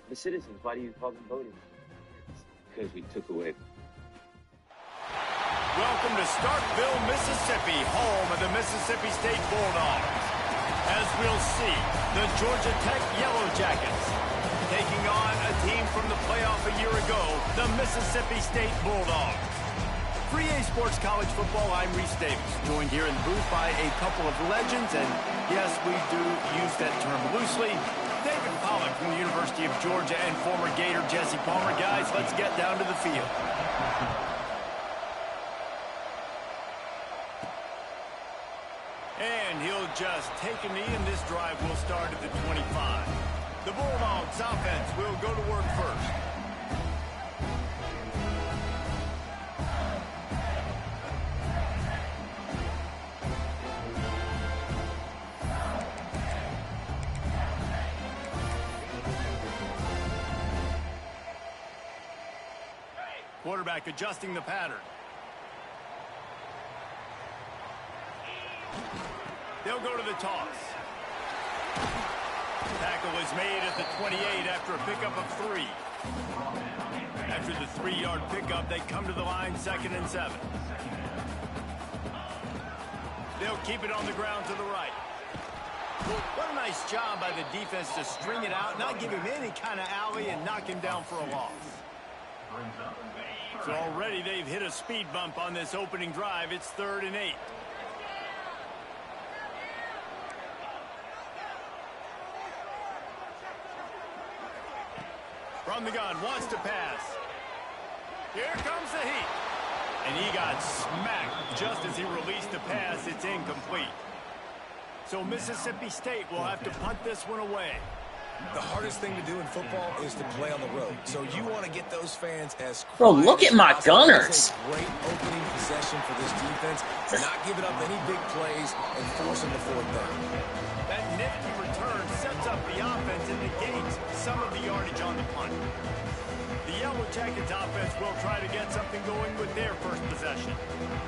The citizens, why do you call them voters? Because we took away. Welcome to Starkville, Mississippi, home of the Mississippi State Bulldogs. As we'll see, the Georgia Tech Yellow Jackets taking on a team from the playoff a year ago, the Mississippi State Bulldogs. For EA Sports College Football, I'm Reese Davis, joined here in the booth by a couple of legends, and yes, we do use that term loosely. David Pollack from the University of Georgia and former Gator Jesse Palmer. Guys, let's get down to the field. And he'll just take a knee, and this drive will start at the 25. The Bulldogs offense will go to work first. Quarterback adjusting the pattern. They'll go to the toss. Tackle is made at the 28 after a pickup of 3. After the 3-yard pickup, they come to the line 2nd and 7. They'll keep it on the ground to the right. What a nice job by the defense to string it out, not give him any kind of alley, and knock him down for a loss. So already they've hit a speed bump on this opening drive. It's 3rd and 8. From the gun, wants to pass. Here comes the heat. And he got smacked just as he released the pass. It's incomplete. So Mississippi State will have to punt this one away. The hardest thing to do in football is to play on the road. So you want to get those fans as Bro, look at my Gunners. Great opening possession for this defense. Not giving up any big plays and forcing the 4th down. That nifty return sets up the offense and negates some of the yardage on the punt. The Yellow Jackets offense will try to get something going with their first possession.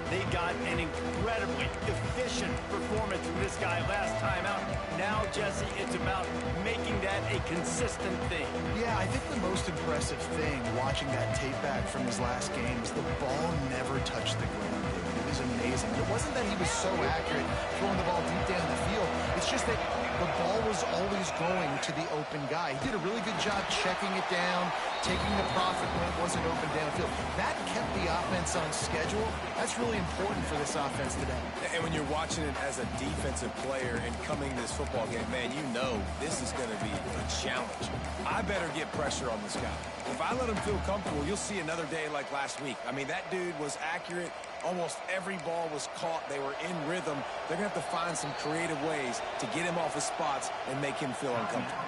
They got an incredibly efficient performance from this guy last time out. Now, Jesse, it's about making that a consistent thing. Yeah, I think the most impressive thing watching that tape back from his last game is the ball never touched the ground. It was amazing. It wasn't that he was so accurate throwing the ball deep down the field. It's just that the ball was always going to the open guy. He did a really good job checking it down, taking the profit when it wasn't open downfield. That kept the offense on schedule. That's really important for this offense today. And when you're watching it as a defensive player and coming this football game, man, you know this is going to be a challenge. I better get pressure on this guy. If I let him feel comfortable, you'll see another day like last week. I mean, that dude was accurate. Almost every ball was caught. They were in rhythm. They're going to have to find some creative ways to get him off his spots and make him feel uncomfortable.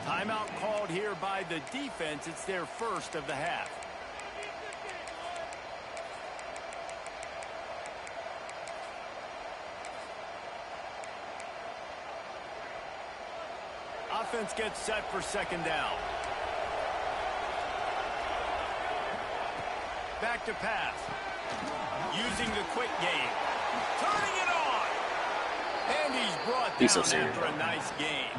Timeout called here by the defense. It's their first of the half. Offense gets set for 2nd down. Back to pass. Using the quick game. Turning it on. And he's brought down after a nice gain.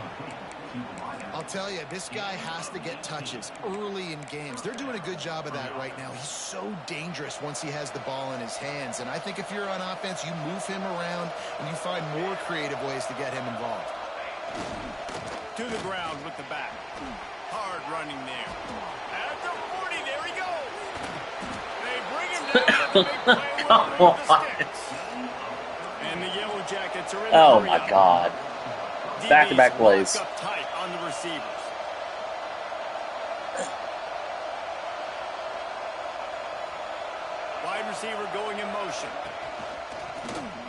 I'll tell you, this guy has to get touches early in games. They're doing a good job of that right now. He's so dangerous once he has the ball in his hands. And I think if you're on offense, you move him around and you find more creative ways to get him involved. To the ground with the back. Hard running there. At the 40, there he goes. They bring him down. The big play with the sticks. And the Yellow Jackets are in the Oh my God. Back-to-back plays. Up tight on the receivers. Wide receiver going in motion.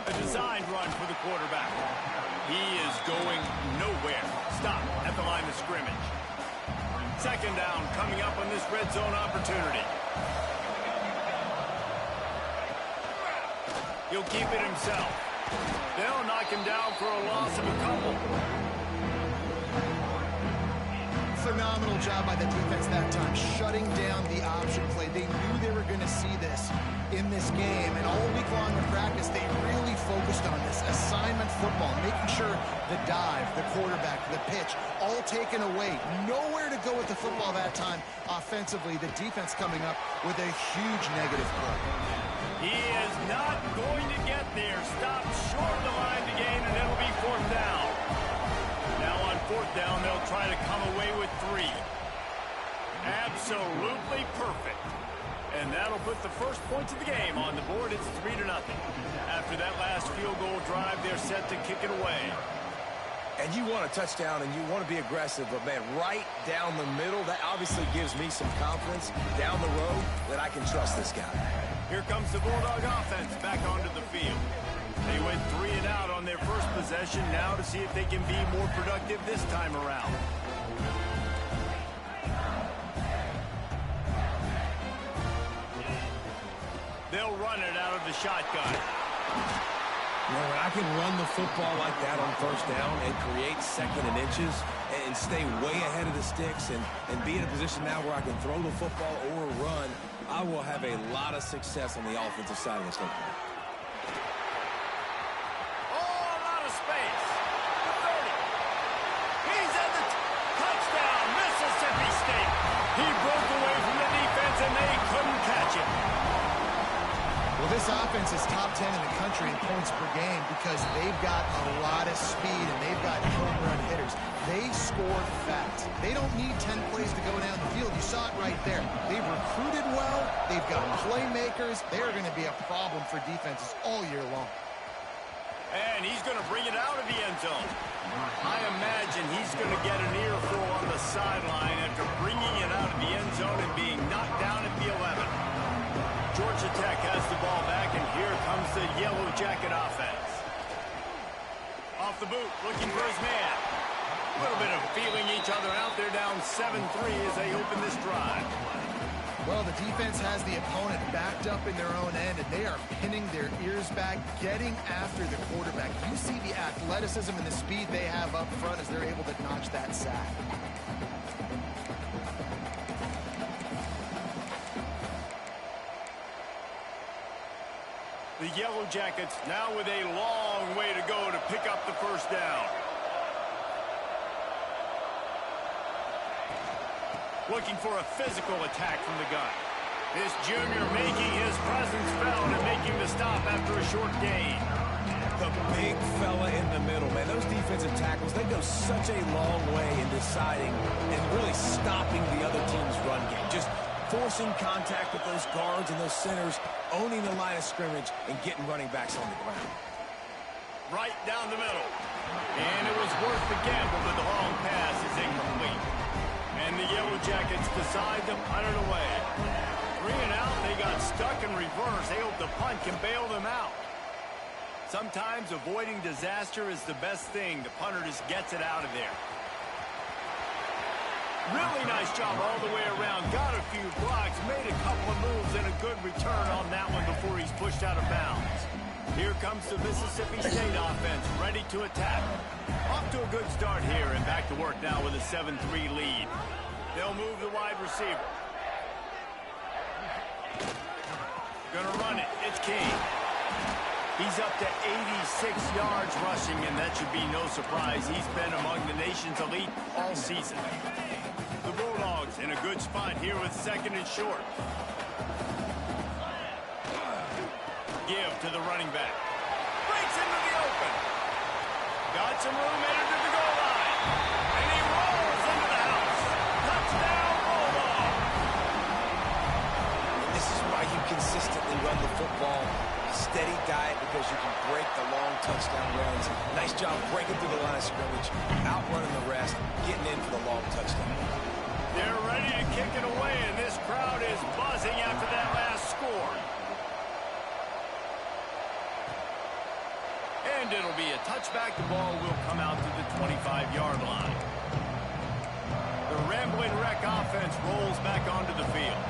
A designed run for the quarterback. He is going nowhere. Stop at the line of scrimmage. 2nd down coming up on this red zone opportunity. He'll keep it himself. They'll knock him down for a loss of a couple. So now phenomenal job by the defense that time, shutting down the option play. They knew they were going to see this in this game, and all week long in practice, they really focused on this assignment football, making sure the dive, the quarterback, the pitch, all taken away. Nowhere to go with the football that time offensively. The defense coming up with a huge negative play. He is not going to get there. Stop short of the line to gain, and it'll be fourth down. Now on fourth down, they'll try to come away with 3. Absolutely perfect. And that'll put the first points of the game on the board. It's 3-0. After that last field goal drive, they're set to kick it away. And you want a touchdown and you want to be aggressive, but man, right down the middle, that obviously gives me some confidence down the road that I can trust this guy. Here comes the Bulldog offense back onto the field. They went 3 and out on their first possession, now to see if they can be more productive this time around. They'll run it out of the shotgun. You know, when I can run the football like that on first down and create second and inches and stay way ahead of the sticks and be in a position now where I can throw the football or run, I will have a lot of success on the offensive side of the football. Oh, a lot of space. The 30. He's at the touchdown, Mississippi State. He broke away from the defense and they couldn't catch him. Well, this offense is top 10 in the country in points per game because they've got a lot of speed and they've got home run hitters. They scored fast. They don't need 10 plays to go down the field. You saw it right there. They've recruited well. They've got playmakers. They're going to be a problem for defenses all year long. And he's going to bring it out of the end zone. I imagine he's going to get an earful on the sideline after bringing it out of the end zone and being knocked down at the 11. Georgia Tech has the ball back, and here comes the Yellow Jacket offense. Off the boot, looking for his man. A little bit of feeling each other out. They're down 7-3 as they open this drive. Well, the defense has the opponent backed up in their own end, and they are pinning their ears back, getting after the quarterback. You see the athleticism and the speed they have up front as they're able to notch that sack. The Yellow Jackets now with a long way to go to pick up the first down. Looking for a physical attack from the gun. This junior making his presence felt and making the stop after a short gain. The big fella in the middle, man. Those defensive tackles, they go such a long way in deciding and really stopping the other team's run game. Just forcing contact with those guards and those centers, owning the line of scrimmage, and getting running backs on the ground. Right down the middle. And it was worth the gamble, but the long pass is incomplete. And the Yellow Jackets decide to punt it away. 3 and out, they got stuck in reverse. They hope the punt can bail them out. Sometimes avoiding disaster is the best thing. The punter just gets it out of there. Really nice job all the way around. Got a few blocks, made a couple of moves, and a good return on that one before he's pushed out of bounds. Here comes the Mississippi State offense, ready to attack. Off to a good start here, and back to work now with a 7-3 lead. They'll move the wide receiver. Gonna run it. It's King. He's up to 86 yards rushing, and that should be no surprise. He's been among the nation's elite all season. The Bulldogs in a good spot here with second and short. Give to the running back. Breaks into the open. Got some room headed to the goal line. And he rolls into the house. Touchdown, Bulldog. This is why you consistently run the football. A steady diet because you can break the long touchdown runs. Nice job breaking through the line of scrimmage, outrunning the rest, getting in for the long touchdown. They're ready to kick it away, and this crowd is buzzing after that last score. And it'll be a touchback. The ball will come out to the 25-yard line. The Rambling Wreck offense rolls back onto the field.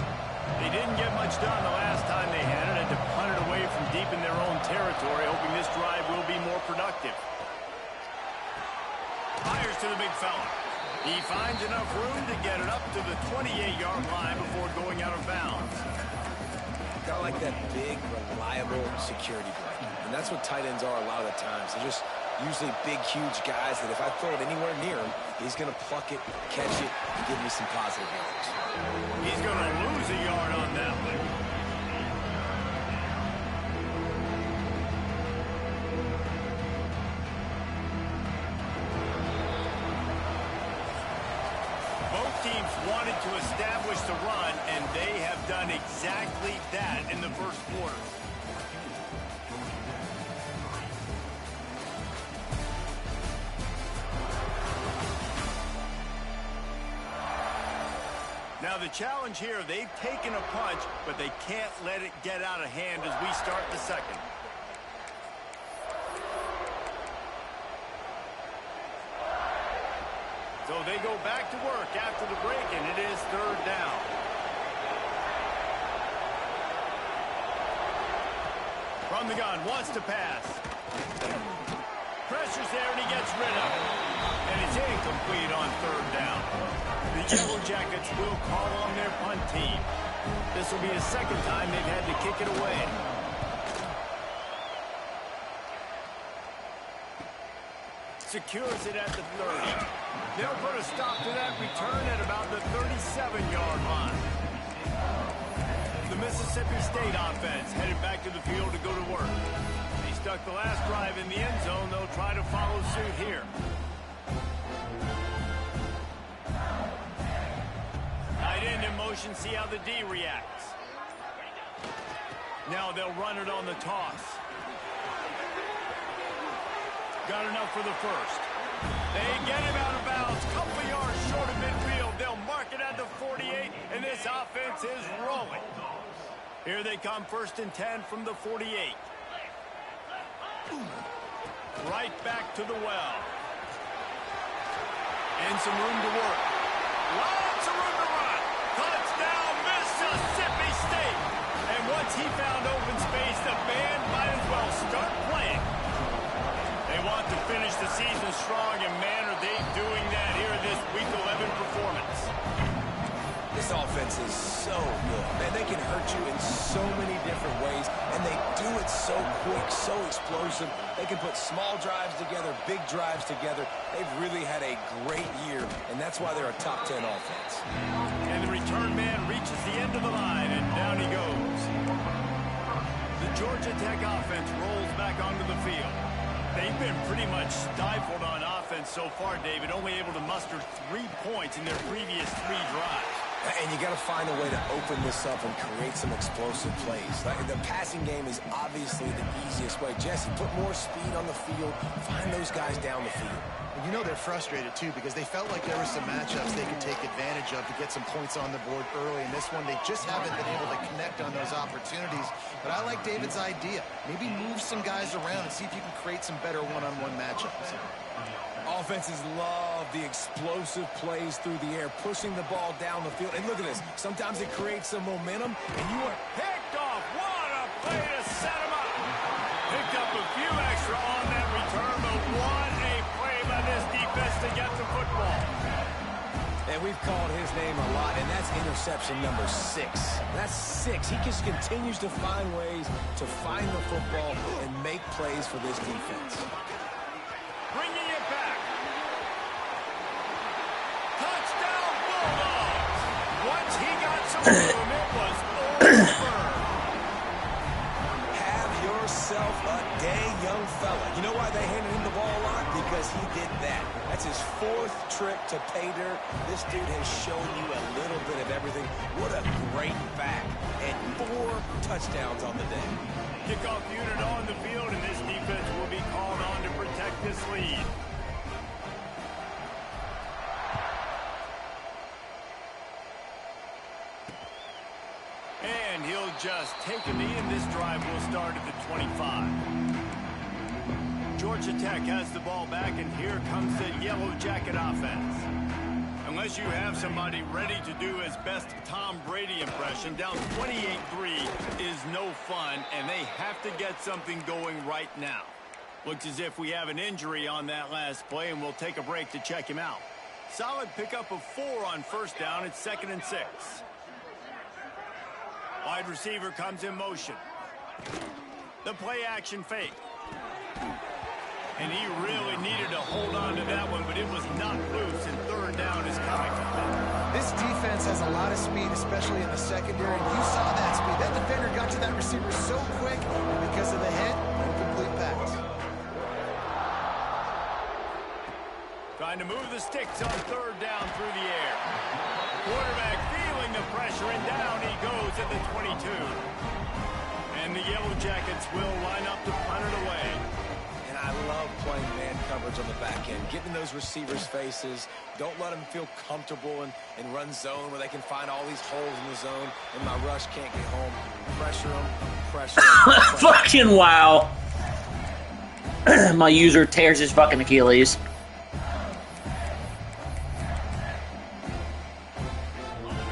They didn't get much done the last time they had it, and to punt it away from deep in their own territory, hoping this drive will be more productive. Fires to the big fella. He finds enough room to get it up to the 28-yard line before going out of bounds. Kind of like that big, reliable security blanket. And that's what tight ends are a lot of the times. They're just usually big, huge guys that if I throw it anywhere near him, he's going to pluck it, catch it, and give me some positive yards. He's going to lose a yard on that one. Teams wanted to establish the run, and they have done exactly that in the first quarter. Now the challenge here, they've taken a punch, but they can't let it get out of hand as we start the second. So they go back to work after the break, and it is third down. From the gun, wants to pass. Pressure's there, and he gets rid of it. And it's incomplete on third down. The Yellow Jackets will call on their punt team. This will be the second time they've had to kick it away. Secures it at the 30. They'll put a stop to that return at about the 37-yard line. The Mississippi State offense headed back to the field to go to work. They stuck the last drive in the end zone. They'll try to follow suit here. Tight end in motion, see how the D reacts. Now they'll run it on the toss. Got enough for the first. They get him out of bounds. Couple yards short of midfield. They'll mark it at the 48, and this offense is rolling. Here they come, 1st and 10 from the 48. Right back to the well. And some room to work. Lots of room to run. Touchdown, Mississippi State. And once he found open space, the band might as well start playing. They want to finish the season strong, and man, are they doing that here in this Week 11 performance. This offense is so good. Man, they can hurt you in so many different ways, and they do it so quick, so explosive. They can put small drives together, big drives together. They've really had a great year, and that's why they're a top 10 offense. And the return man reaches the end of the line, and down he goes. The Georgia Tech offense rolls back onto the field. They've been pretty much stifled on offense so far, David, only able to muster 3 points in their previous 3 drives. And you got to find a way to open this up and create some explosive plays. The passing game is obviously the easiest way. Jesse, put more speed on the field. Find those guys down the field. You know they're frustrated, too, because they felt like there were some matchups they could take advantage of to get some points on the board early. In this one, they just haven't been able to connect on those opportunities. But I like David's idea. Maybe move some guys around and see if you can create some better one-on-one matchups. Offenses love the explosive plays through the air, pushing the ball down the field. And look at this. Sometimes it creates some momentum, and you are picked off. What a play to set him up. Picked up a few extra on that return, but what a play by this defense to get the football. And we've called his name a lot, and that's interception number 6. That's 6. He just continues to find ways to find the football and make plays for this defense. Bringing it back. Touchdown, Bulldogs. Once he got some room, it was over. Have yourself a day, young fella. You know why they handed him the ball a lot? Because he did that. That's his 4th trip to pay dirt. This dude has shown you a little bit of everything. What a great back. And 4 touchdowns on the day. Kickoff unit on the field, and this defense will be called on to protect this lead. And he'll just take a knee, and this drive will start at the 25. Georgia Tech has the ball back, and here comes the Yellow Jacket offense. Unless you have somebody ready to do his best Tom Brady impression, down 28-3 is no fun, and they have to get something going right now. Looks as if we have an injury on that last play, and we'll take a break to check him out. Solid pickup of 4 on first down. It's 2nd and 6. Wide receiver comes in motion. The play action fake. And he really needed to hold on to that one, but it was not loose, and 3rd down is coming. This defense has a lot of speed, especially in the secondary. You saw that speed. That defender got to that receiver so quick, and because of the hit, incomplete pass. Trying to move the sticks on 3rd down through the air. Quarterback feeling the pressure, and down he goes at the 22. And the Yellow Jackets will line up to punt it away. And I love playing man coverage on the back end, getting those receivers' faces. Don't let them feel comfortable and run zone where they can find all these holes in the zone, and my rush can't get home. Pressure them, pressure them. Fucking wow. My user tears his fucking Achilles.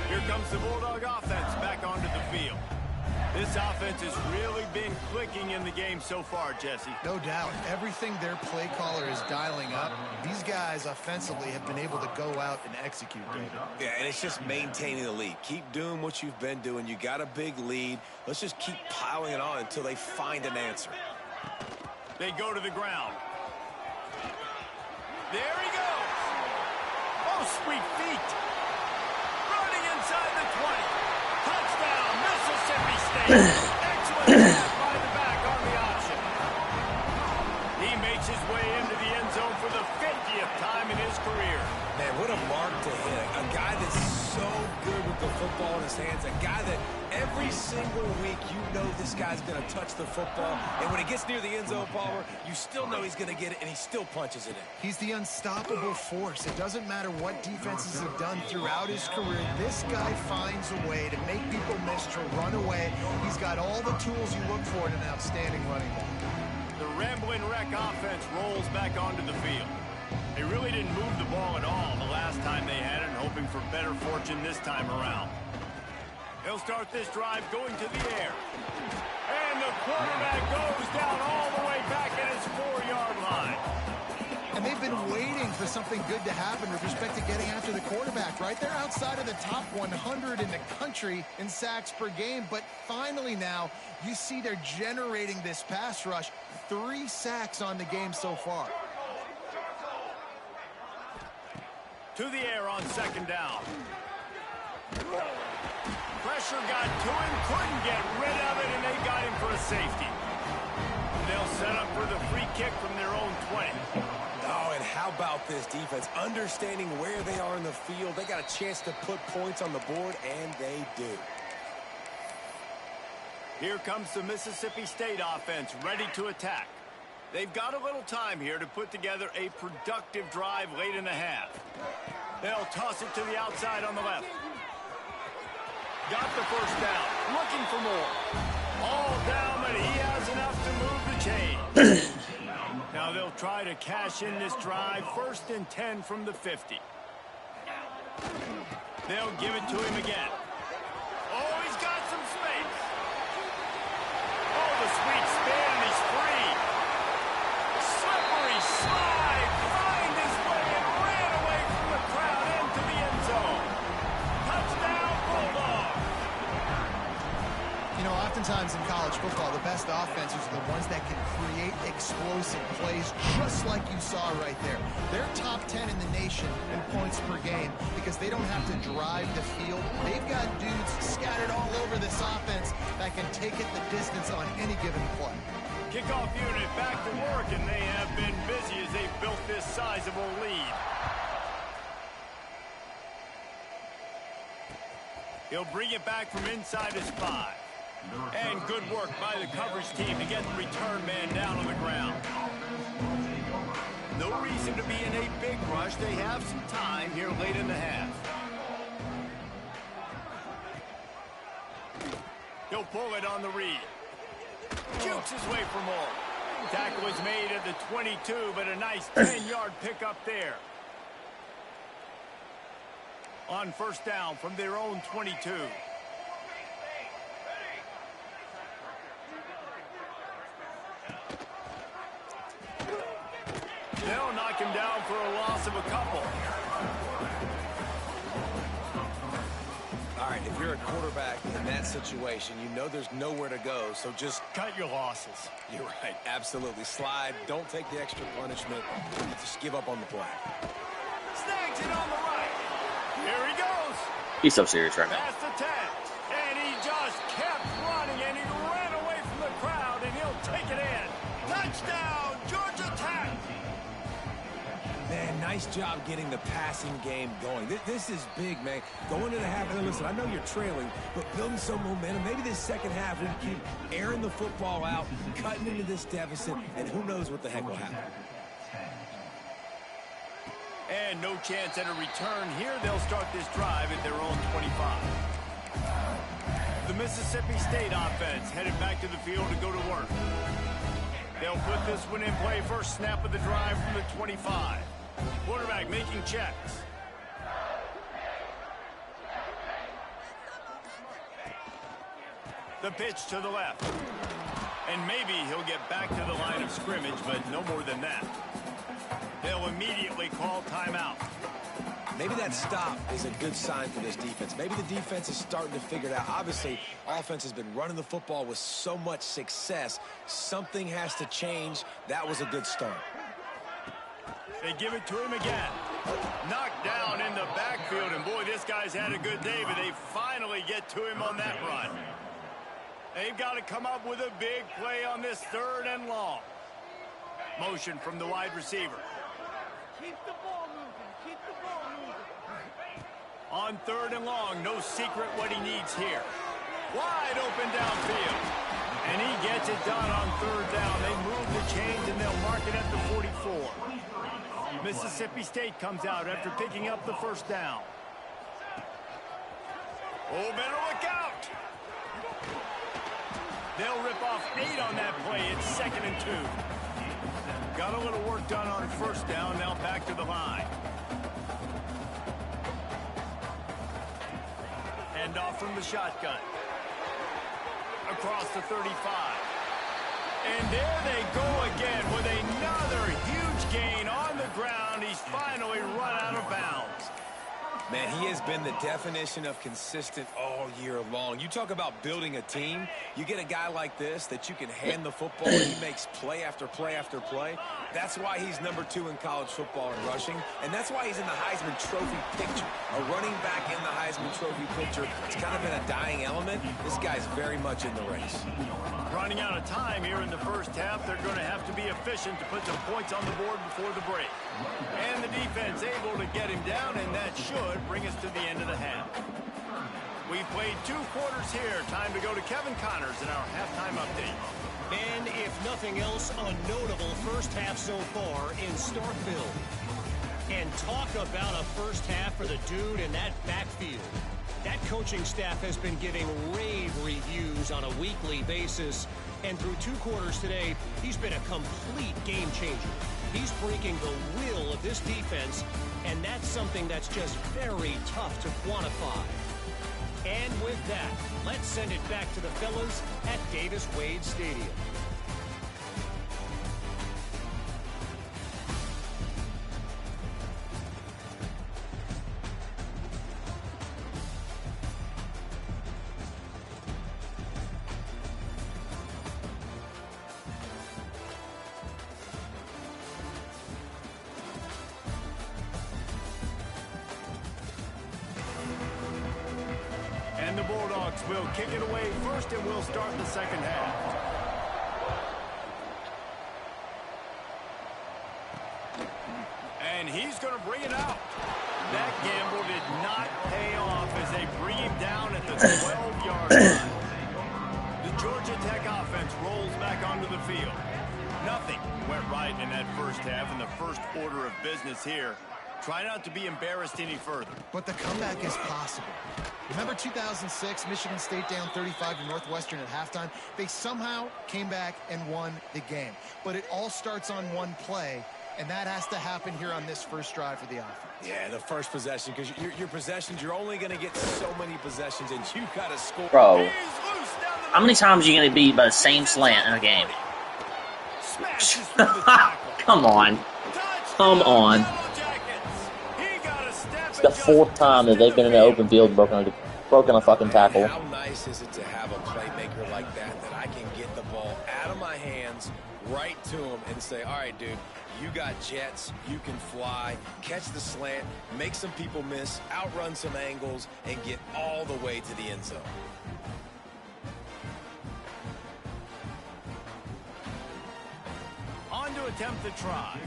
Here comes the Bulldog offense back onto the field. This offense has really been clicking in the game so far, Jesse. No doubt. Everything their play caller is dialing up, these guys offensively have been able to go out and execute, David. Yeah, and it's just maintaining the lead. Keep doing what you've been doing. You got a big lead. Let's just keep piling it on until they find an answer. They go to the ground. There he goes. Oh, sweet feet. Running inside the 20. Touchdown, Mississippi State. Excellent pass by the back on the option. He makes his way into the end zone for the 50th time in his career. Man, what a mark to hit. A guy that's so good with the football in his hands. A guy that every single week you know this guy's going to touch the football. And when he gets near the end zone, Palmer, you still know he's going to get it, and he still punches it in. He's the unstoppable force. It doesn't matter what defenses have done throughout his career. This guy finds a way to make people miss, to run away. He's got all the tools you look for in an outstanding running back. The Ramblin' Wreck offense rolls back onto the field. They really didn't move the ball at all the last time they had it, hoping for better fortune this time around. They'll start this drive going to the air. And the quarterback goes down all the way back at his 4-yard line. And they've been waiting for something good to happen with respect to getting after the quarterback, right? They're outside of the top 100 in the country in sacks per game, but finally now you see they're generating this pass rush. 3 sacks on the game so far. To the air on 2nd down. Pressure got to him, couldn't get rid of it, and they got him for a safety. They'll set up for the free kick from their own 20. Oh, and how about this defense? Understanding where they are in the field. They got a chance to put points on the board, and they do. Here comes the Mississippi State offense ready to attack. They've got a little time here to put together a productive drive late in the half. They'll toss it to the outside on the left. Got the first down. Looking for more. All down, but he has enough to move the chain. Now they'll try to cash in this drive. 1st and 10 from the 50. They'll give it to him again. Oh, he's got some space. Oh, the sweet spin, and he's free. Slippery slide, find his way and ran away from the crowd into the end zone. Touchdown, Bulldog. You know, oftentimes in college football, the best offenses are the ones that can create explosive plays, just like you saw right there. They're top 10 in the nation in points per game because they don't have to drive the field. They've got dudes scattered all over this offense that can take it the distance on any given play. Kickoff unit back to work, and they have been busy as they've built this sizable lead. He'll bring it back from inside his 5. And good work by the coverage team to get the return man down on the ground. No reason to be in a big rush. They have some time here late in the half. He'll pull it on the read. Jukes his way for more. Tackle is made at the 22, but a nice 10-yard pickup there. On 1st down from their own 22. They'll knock him down for a loss of a couple. situation. You know there's nowhere to go, so just cut your losses. You're right. Absolutely. Slide. Don't take the extra punishment. Just give up on the play. Snags it on the right. Here he goes. He's so serious right now. Past the 10. And he just kept running, and he ran away from the crowd, and he'll take it in. Touchdown, Georgia Tech. Man, nice job getting the passing game going. This is big, man. Going to the half, and listen, I know you're trailing, but building some momentum. Maybe this second half we can keep airing the football out, cutting into this deficit, and who knows what the heck will happen. And no chance at a return here. They'll start this drive at their own 25. The Mississippi State offense headed back to the field to go to work. They'll put this one in play. First snap of the drive from the 25. Quarterback making checks. The pitch to the left. And maybe he'll get back to the line of scrimmage, but no more than that. They'll immediately call timeout. Maybe that stop is a good sign for this defense. Maybe the defense is starting to figure it out. Obviously, offense has been running the football with so much success. Something has to change. That was a good start. They give it to him again. Knocked down in the backfield, and boy, this guy's had a good day, but they finally get to him on that run. They've got to come up with a big play on this 3rd and long. Motion from the wide receiver. Keep the ball moving. Keep the ball moving. On 3rd and long, no secret what he needs here. Wide open downfield. And he gets it done on 3rd down. They move the chains, and they'll mark it at the 44. Mississippi State comes out after picking up the first down. Oh, better look out. They'll rip off 8 on that play. It's 2nd and 2. Got a little work done on 1st down. Now back to the line. Hand off from the shotgun. Across the 35. And there they go again with another huge gain on the ground. He's finally run out of bounds. Man, he has been the definition of consistent all year long. You talk about building a team. You get a guy like this that you can hand the football and he makes play after play after play. That's why he's number 2 in college football in rushing, and that's why he's in the Heisman Trophy picture. A running back in the Heisman Trophy picture. It's kind of been a dying element. This guy's very much in the race. Running out of time here in the first half. They're going to have to be efficient to put some points on the board before the break. And the defense able to get him down, and that should bring us to the end of the half. We've played 2 quarters here. Time to go to Kevin Connors in our halftime update. And if nothing else, a notable first half so far in Starkville. And talk about a first half for the dude in that backfield. That coaching staff has been giving rave reviews on a weekly basis. And through 2 quarters today, he's been a complete game changer. He's breaking the will of this defense, and that's something that's just very tough to quantify. And with that, let's send it back to the fellas at Davis-Wade Stadium. And the Bulldogs will kick it away first, and we'll start the second half. And he's going to bring it out. That gamble did not pay off as they bring him down at the 12-yard line. The Georgia Tech offense rolls back onto the field. Nothing went right in that first half, and the first order of business here. Try not to be embarrassed any further. But the comeback is possible. Remember 2006, Michigan State down 35 to Northwestern at halftime? They somehow came back and won the game. But it all starts on one play, and that has to happen here on this first drive for the offense. Yeah, the first possession, because your possessions, you're only going to get so many possessions, and you got to score. Bro, how many times are you going to beat by the same slant in a game? Come on. Come on. It's the 4th time that they've been in the open field broken a fucking tackle. How nice nice is it to have a playmaker like that I can get the ball out of my hands right to him and say, all right, dude, you got jets, you can fly, catch the slant, make some people miss, outrun some angles, and get all the way to the end zone. On to attempt the try.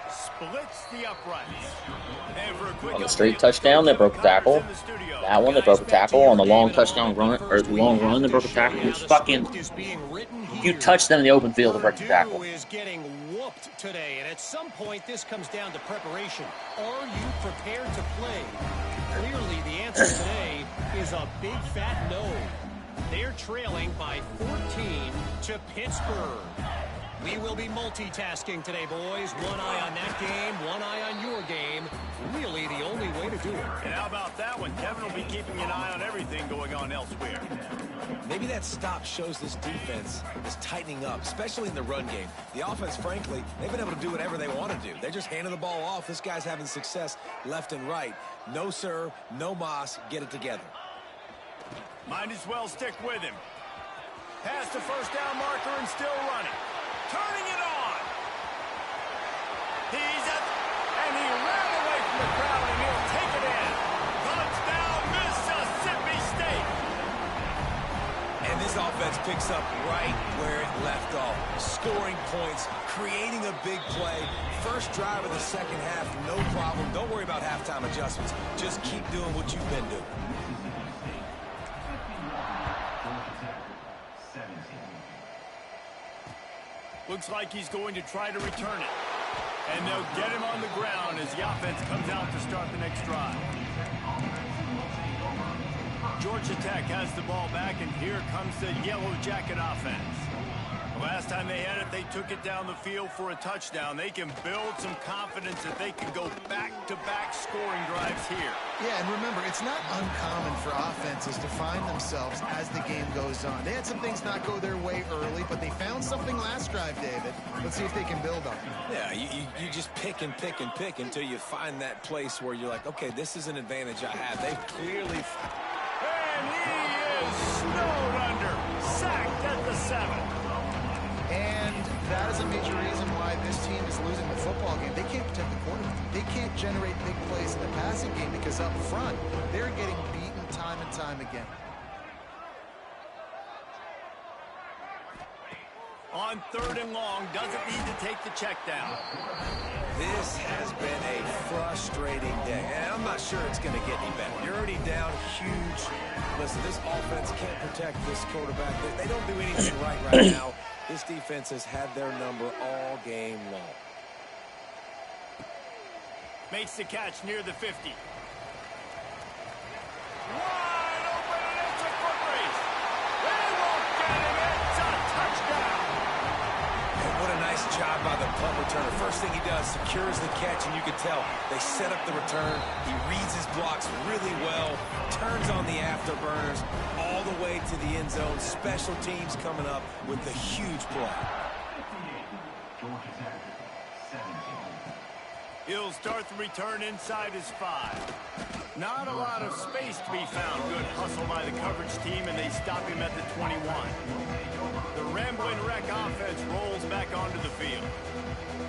Splits the uprights. And for a quick On the straight touchdown, they broke a tackle. That one, they broke a tackle. On the long touchdown run, or the long run, they broke a tackle. It's fucking. You touch them in the open field, they break the tackle. Is getting whooped today, and at some point, this comes down to preparation. Are you prepared to play? Clearly, the answer today is a big fat no. They're trailing by 14 to Pittsburgh. We will be multitasking today, boys. One eye on that game, one eye on your game. Really the only way to do it. And how about that one? Kevin will be keeping an eye on everything going on elsewhere. Maybe that stop shows this defense is tightening up, especially in the run game. The offense, frankly, they've been able to do whatever they want to do. They're just handing the ball off. This guy's having success left and right. No, sir, no mas. Get it together. Might as well stick with him. Past the first down marker and still running. Turning it on. And he ran away from the crowd, and he'll take it in. Touchdown, Mississippi State. And this offense picks up right where it left off. Scoring points, creating a big play. First drive of the second half, no problem. Don't worry about halftime adjustments. Just keep doing what you've been doing. Looks like he's going to try to return it. And they'll get him on the ground as the offense comes out to start the next drive. Georgia Tech has the ball back, and here comes the Yellow Jacket offense. The last time they had it, they took it down the field for a touchdown. They can build some confidence that they can go back-to-back scoring drives here. Yeah, and remember, it's not uncommon for offenses to find themselves as the game goes on. They had some things not go their way early, but they found something last drive, David. Let's see if they can build on it. Yeah, you just pick and pick and pick until you find that place where you're like, okay, this is an advantage I have. They've clearly... And he is snowed under, sacked at the 7. And that is a major reason why this team is losing the football game. They can't protect the quarterback. They can't generate big plays in the passing game because up front, they're getting beaten time and time again. On 3rd and long, doesn't need to take the check down. This has been a frustrating day, and I'm not sure it's going to get any better. You're already down huge. Listen, this offense can't protect this quarterback. They don't do anything right now. This defense has had their number all game long. Makes the catch near the 50. Wide open, and it's a foot race. They won't get him. It's a touchdown. And what a nice job by the punt returner. First thing he does, secures the catch, and you can tell they set up the return. He reads his blocks really well, turns on the afterburners all the way to the end zone. Special teams coming up with the huge play. He'll start the return inside his 5. Not a lot of space to be found. Good hustle by the coverage team, and they stop him at the 21. The Rambling Wreck offense rolls back onto the field.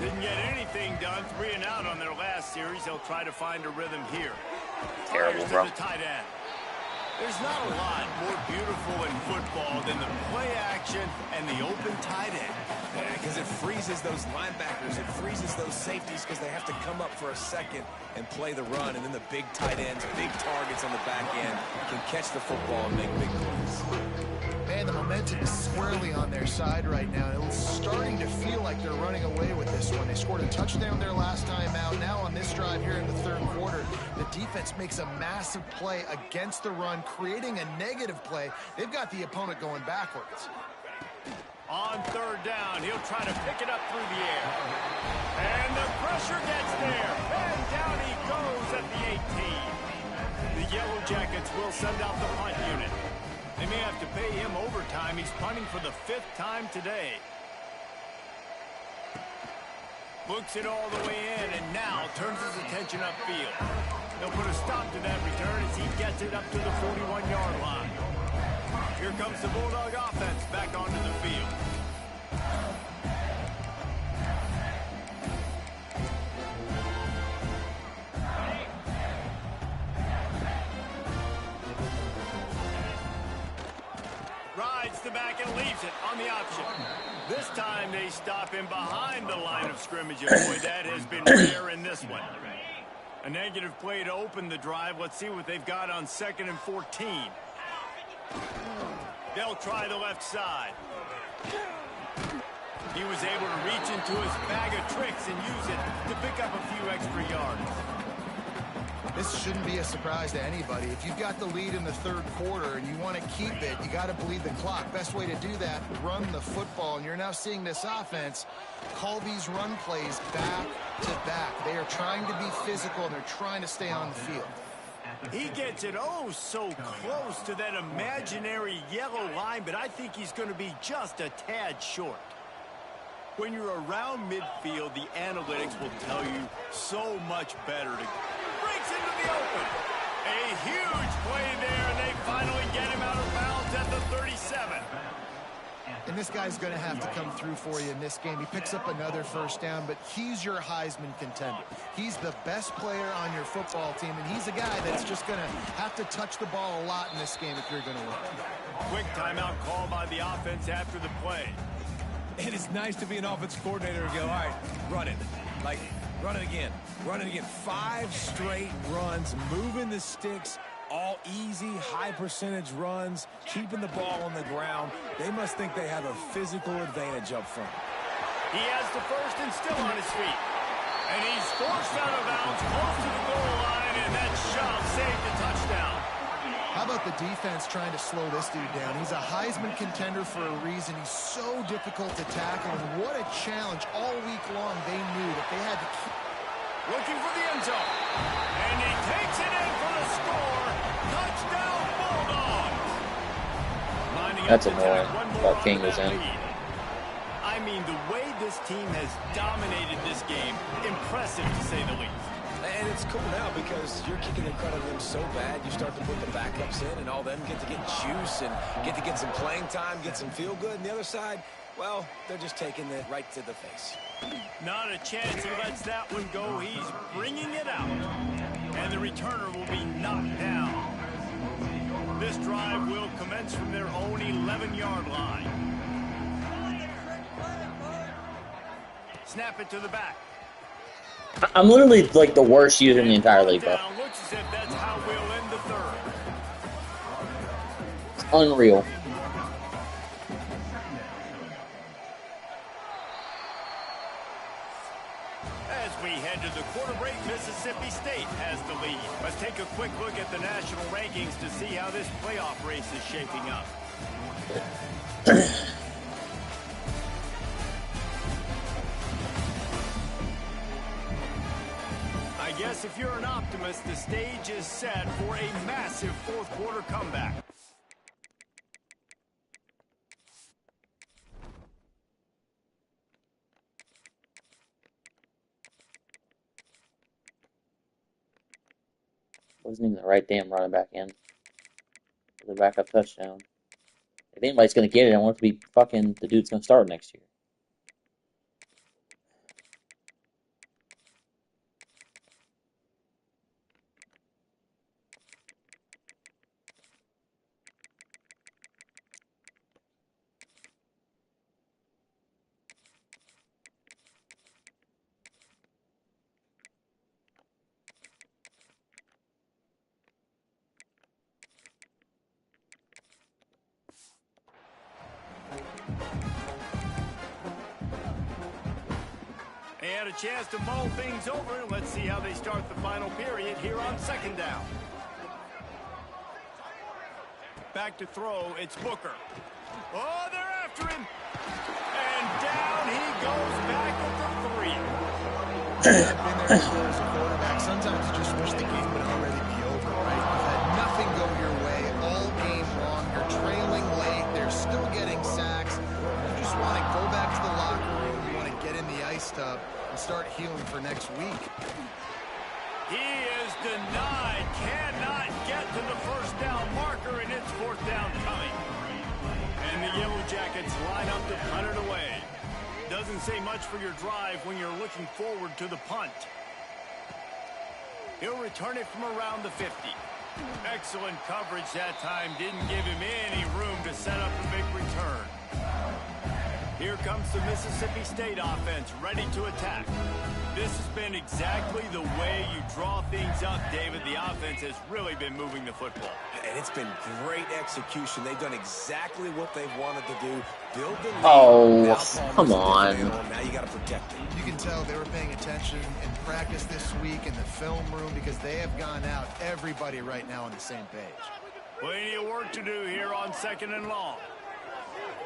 Didn't get anything done. 3 and out on their last series. They'll try to find a rhythm here. Terrible, Fires bro. to the tight end. There's not a lot more beautiful in football than the play action and the open tight end. Yeah, because it freezes those linebackers. It freezes those safeties because they have to come up for a second and play the run. And then the big tight ends, big targets on the back end can catch the football and make big plays. Man, the momentum is squarely on their side right now. It's starting to feel like they're running away with this one. They scored a touchdown their last time out. Now on this drive here in the 3rd quarter, the defense makes a massive play against the run, creating a negative play. They've got the opponent going backwards. On 3rd down, he'll try to pick it up through the air. And the pressure gets there. And down he goes at the 18. The Yellow Jackets will send out the punt unit. They may have to pay him overtime. He's punting for the 5th time today. Looks it all the way in, and now turns his attention upfield. They'll put a stop to that return as he gets it up to the 41-yard line. Here comes the Bulldog offense back onto the field. Rides the back and leaves it on the option. This time they stop him behind the line of scrimmage, and boy, that has been rare in this one. A negative play to open the drive. Let's see what they've got on 2nd and 14. They'll try the left side. He was able to reach into his bag of tricks and use it to pick up a few extra yards. This shouldn't be a surprise to anybody. If you've got the lead in the third quarter and you want to keep it, you got to bleed the clock. Best way to do that, run the football. And you're now seeing this offense call these run plays back to back. They are trying to be physical, and they're trying to stay on the field. He gets it oh so close to that imaginary yellow line, but I think he's going to be just a tad short. When you're around midfield, the analytics will tell you so much better to breaks into the open. A huge play there, and they finally get him out of bounds at the 37. And this guy's going to have to come through for you in this game. He picks up another first down, but he's your Heisman contender. He's the best player on your football team, and he's a guy that's just going to have to touch the ball a lot in this game if you're going to win. Quick timeout call by the offense after the play. It is nice to be an offensive coordinator and go, all right, run it. Like, run it again. Run it again. 5 straight runs, moving the sticks, all easy, high percentage runs, keeping the ball on the ground. They must think they have a physical advantage up front. He has the first and still on his feet. And he's forced out of bounds close to the goal line, and that shot saved the touchdown. How about the defense trying to slow this dude down? He's a Heisman contender for a reason. He's so difficult to tackle, and what a challenge all week long. They knew that they had to keep looking for the end zone. And he takes it in for the score. Touchdown, Bulldogs. That's annoying. That King was in. I mean, the way this team has dominated this game, impressive to say the least. And it's cool now because you're kicking the crud out of them so bad, you start to put the backups in, and all them get to get juice and get to get some playing time, get some feel good. And the other side, well, they're just taking it right to the face. Not a chance he lets that one go. He's bringing it out. And the returner will be knocked down. This drive will commence from their own 11-yard line. Snap it to the back. I'm literally like the worst user in the entire league, bro. Looks as if that's how we'll end the third. It's unreal. As we head to the quarter break, Mississippi State has the lead. Let's take a quick look at the national rankings to see how this playoff race is shaping up. I guess if you're an optimist, the stage is set for a massive fourth quarter comeback. Wasn't even the right damn running back in. The backup touchdown. If anybody's gonna get it, I want it to be fucking the dude's gonna start next year. They had a chance to mull things over. Let's see how they start the final period here on second down. Back to throw, it's Booker. Oh, they're after him. And down he goes back at the 3. I've been there before as a quarterback. Sometimes you just wish the game would already be over, right? You've had nothing go your way all game long. You're trailing late. They're still getting sacks. You just want to go back to the locker room. You want to get in the ice tub and start healing for next week. He is denied, cannot get to the first down marker, and it's fourth down coming. And the Yellow Jackets line up to punt it away. Doesn't say much for your drive when you're looking forward to the punt. He'll return it from around the 50. Excellent coverage that time. Didn't give him any room to set up a big return. Here comes the Mississippi State offense, ready to attack. This has been exactly the way you draw things up, David. The offense has really been moving the football. And it's been great execution. They've done exactly what they've wanted to do. Build the lead. Oh, come on. Now you got to protect it. You can tell they were paying attention in practice this week in the film room because they have gone out, everybody right now on the same page. Plenty of work to do here on 2nd and long.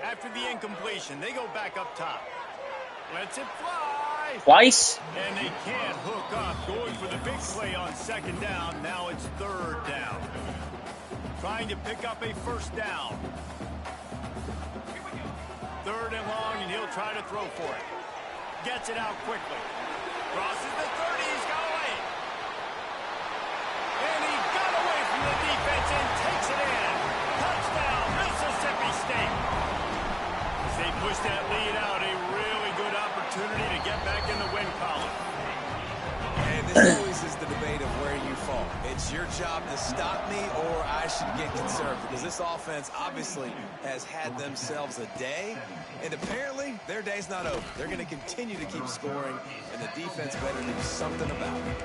After the incompletion, they go back up top. Lets it fly. Twice? And they can't hook up. Going for the big play on 2nd down. Now it's 3rd down. Trying to pick up a first down. 3rd and long, and he'll try to throw for it. Gets it out quickly. Crosses the 30. He's got away. And he got away from the defense and takes it in. Touchdown, Mississippi State. As they push that lead out, a really good opportunity to get back in the win column. And this always is the debate of where you fall. It's your job to stop me or I should get conserved, because this offense obviously has had themselves a day, and apparently their day's not over. They're going to continue to keep scoring, and the defense better do something about it.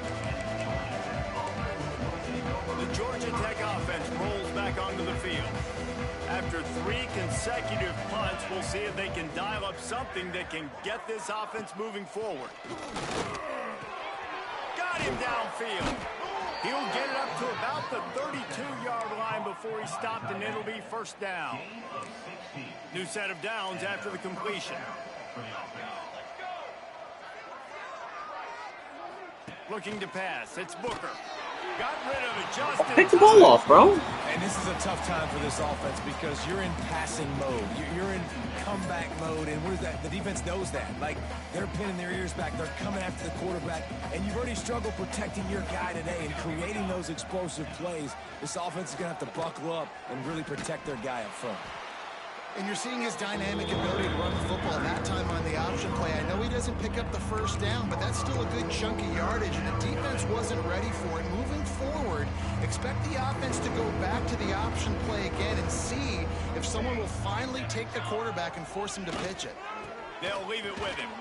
The Georgia Tech offense rolls back onto the field. After 3 consecutive punts, we'll see if they can dial up something that can get this offense moving forward. Got him downfield. He'll get it up to about the 32-yard line before he stopped, and it'll be first down. New set of downs after the completion. Looking to pass. It's Booker. Got rid of it just in time. Pick the ball off, bro. And this is a tough time for this offense because you're in passing mode. You're in comeback mode, and what is that? The defense knows that. Like, they're pinning their ears back. They're coming after the quarterback, and you've already struggled protecting your guy today and creating those explosive plays. This offense is going to have to buckle up and really protect their guy up front. And you're seeing his dynamic ability to run the football, that time on the option play. I know he doesn't pick up the first down, but that's still a good chunk of yardage, and the defense wasn't ready for it. Moving forward, expect the offense to go back to the option play again and see if someone will finally take the quarterback and force him to pitch it. They'll leave it with him.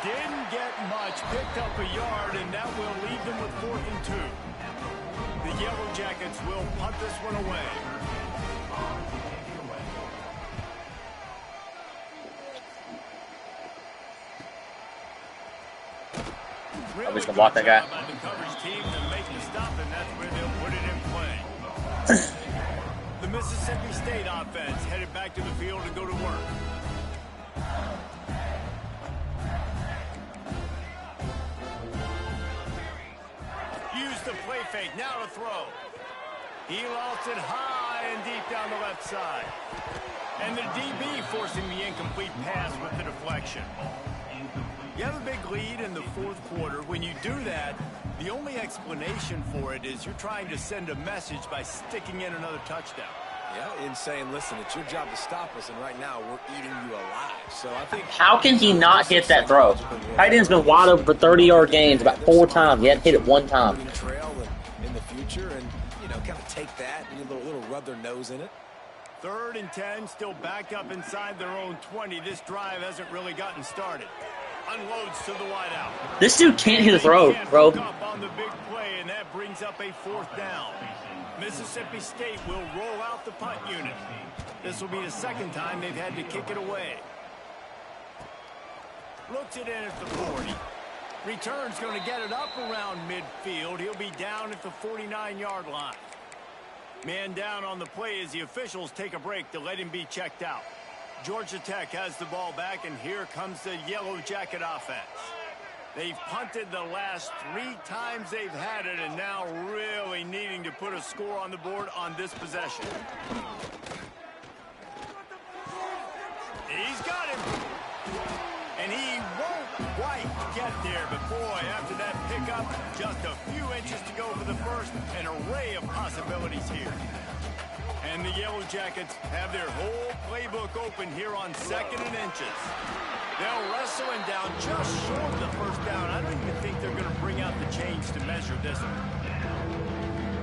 Didn't get much, picked up a yard, and that will leave them with 4th and 2. The Yellow Jackets will punt this one away. I'm just gonna block that guy. The coverage team to make the stop, and that's where they'll put it in play. The Mississippi State offense headed back to the field to go to work. Use the play fake, now to throw. He lost it high and deep down the left side. And the DB forcing the incomplete pass with the deflection. You have a big lead in the 4th quarter. When you do that, the only explanation for it is you're trying to send a message by sticking in another touchdown. Yeah, and saying, listen, it's your job to stop us, and right now we're eating you alive. So I think... How can he not hit that throw? Tight end's been wide open for 30-yard gains about 4 times. He hadn't hit it 1 time. Trail in the future, and, you know, kind of take that and a little rub their nose in it. 3rd and 10, still backed up inside their own 20. This drive hasn't really gotten started. Unloads to the wideout. This dude can't hit a throw, bro. Up on the big play, and that brings up a 4th down. Mississippi State will roll out the punt unit. This will be the 2nd time they've had to kick it away. Looks it in at the 40. Return's going to get it up around midfield. He'll be down at the 49-yard line. Man down on the play as the officials take a break to let him be checked out. Georgia Tech has the ball back, and here comes the Yellow Jacket offense. They've punted the last 3 times they've had it, and now really needing to put a score on the board on this possession. He's got him. And he won't right to get there, but boy, after that pickup, just a few inches to go for the first. An array of possibilities here. And the Yellow Jackets have their whole playbook open here on 2nd and inches. They'll wrestle him down just short of the first down. I don't even think they're going to bring out the chains to measure this one.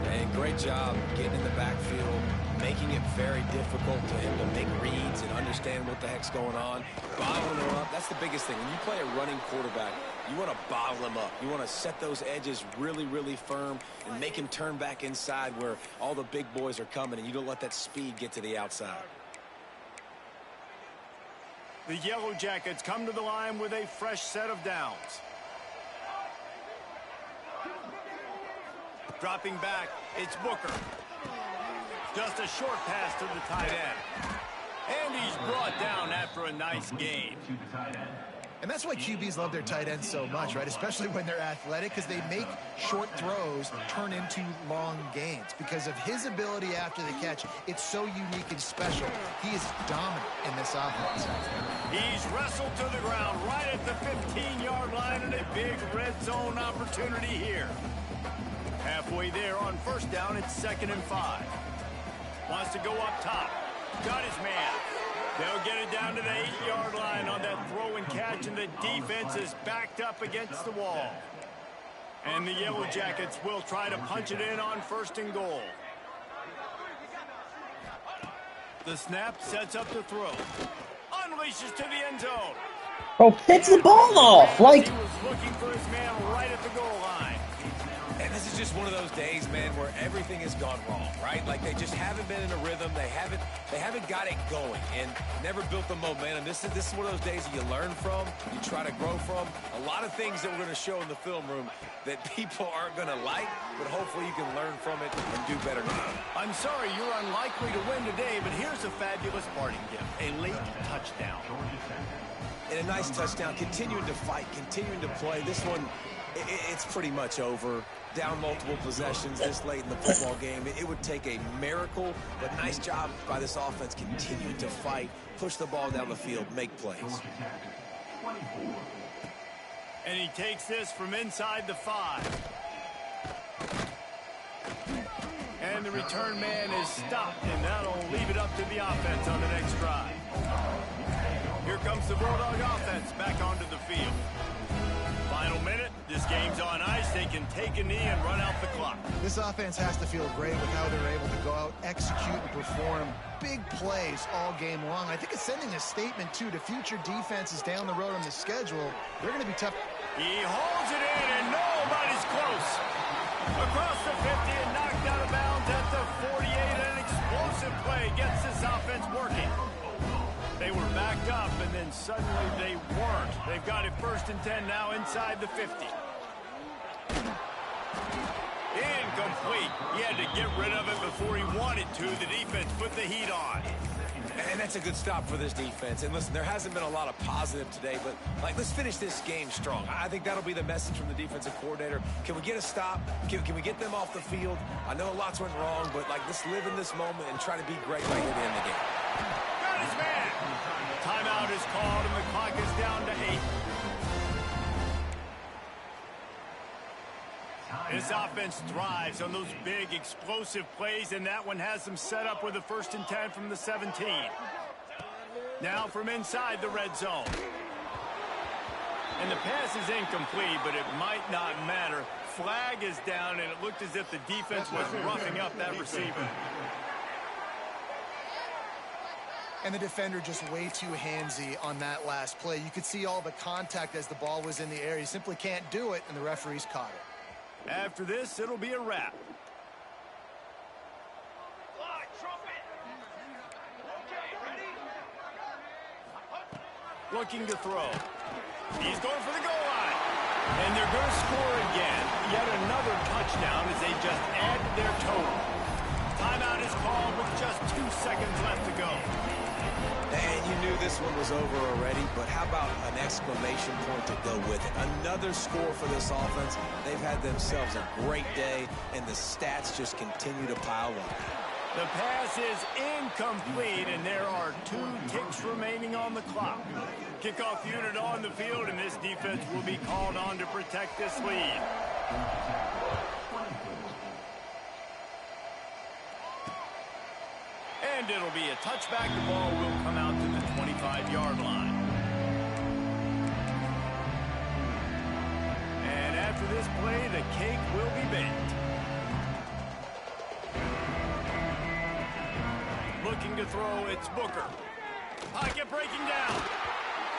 And great job getting in the backfield, making it very difficult for him to make reads and understand what the heck's going on. Bottling him up, that's the biggest thing. When you play a running quarterback, you want to bottle him up. You want to set those edges really, really firm and make him turn back inside where all the big boys are coming, and you don't let that speed get to the outside. The Yellow Jackets come to the line with a fresh set of downs. Dropping back, it's Booker. Just a short pass to the tight end. And he's brought down after a nice gain. And that's why QBs love their tight ends so much, right? Especially when they're athletic, because they make short throws turn into long gains. Because of his ability after the catch, it's so unique and special. He is dominant in this offense. He's wrestled to the ground right at the 15-yard line, and a big red zone opportunity here. Halfway there on first down, it's 2nd and 5. Wants to go up top. Got his man. They'll get it down to the 8-yard line on that throw and catch, and the defense is backed up against the wall. And the Yellow Jackets will try to punch it in on 1st and goal. The snap sets up the throw. Unleashes to the end zone. Bro, picks the ball off. Like, he was looking for his man right at the goal line. And this is just one of those days, man, where everything has gone wrong, right? Like they just haven't been in a rhythm. They haven't got it going and never built the momentum. This is one of those days that you learn from, you try to grow from. A lot of things that we're going to show in the film room that people aren't going to like, but hopefully you can learn from it and do better now. I'm sorry you're unlikely to win today, but here's a fabulous parting gift, a late touchdown. And a nice touchdown, continuing to fight, continuing to play. This one, it's pretty much over. Down multiple possessions this late in the football game. It would take a miracle, but nice job by this offense continuing to fight, push the ball down the field, make plays. And he takes this from inside the 5. And the return man is stopped, and that'll leave it up to the offense on the next drive. Here comes the Bulldog offense back onto the field. Final minute. This game's on ice. They can take a knee and run out the clock. This offense has to feel great with how they're able to go out, execute, and perform big plays all game long. I think it's sending a statement, too, to future defenses down the road on the schedule. They're going to be tough. He holds it in, and nobody's close. Across the 50 and knocked out of bounds at the 48. An explosive play gets this offense working. They were backed up, and then suddenly they weren't. They've got it 1st and 10 now inside the 50. Incomplete. He had to get rid of it before he wanted to. The defense put the heat on. And that's a good stop for this defense. And listen, there hasn't been a lot of positive today, but let's finish this game strong. I think that'll be the message from the defensive coordinator. Can we get a stop? Can we get them off the field? I know lots went wrong, but let's live in this moment and try to be great right at the end of the game. Got his man. Timeout is called, and the clock is down to 8. This offense thrives on those big, explosive plays, and that one has them set up with a 1st and 10 from the 17. Now from inside the red zone. And the pass is incomplete, but it might not matter. Flag is down, and it looked as if the defense was roughing up that receiver. And the defender just way too handsy on that last play. You could see all the contact as the ball was in the air. You simply can't do it, and the referees caught it. After this, it'll be a wrap. Looking to throw. He's going for the goal line. And they're going to score again. Yet another touchdown as they just add to their total. Timeout is called with just 2 seconds left to go. And you knew this one was over already, but how about an exclamation point to go with it? Another score for this offense. They've had themselves a great day, and the stats just continue to pile up. The pass is incomplete, and there are 2 ticks remaining on the clock. Kickoff unit on the field, and this defense will be called on to protect this lead. And it'll be a touchback. The ball will come out to the 25-yard line. And after this play, the cake will be baked. Looking to throw, it's Booker. Pocket breaking down.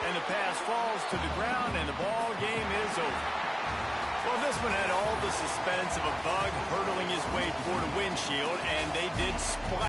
And the pass falls to the ground, and the ball game is over. Well, this one had all the suspense of a bug hurtling his way toward a windshield, and they did splash.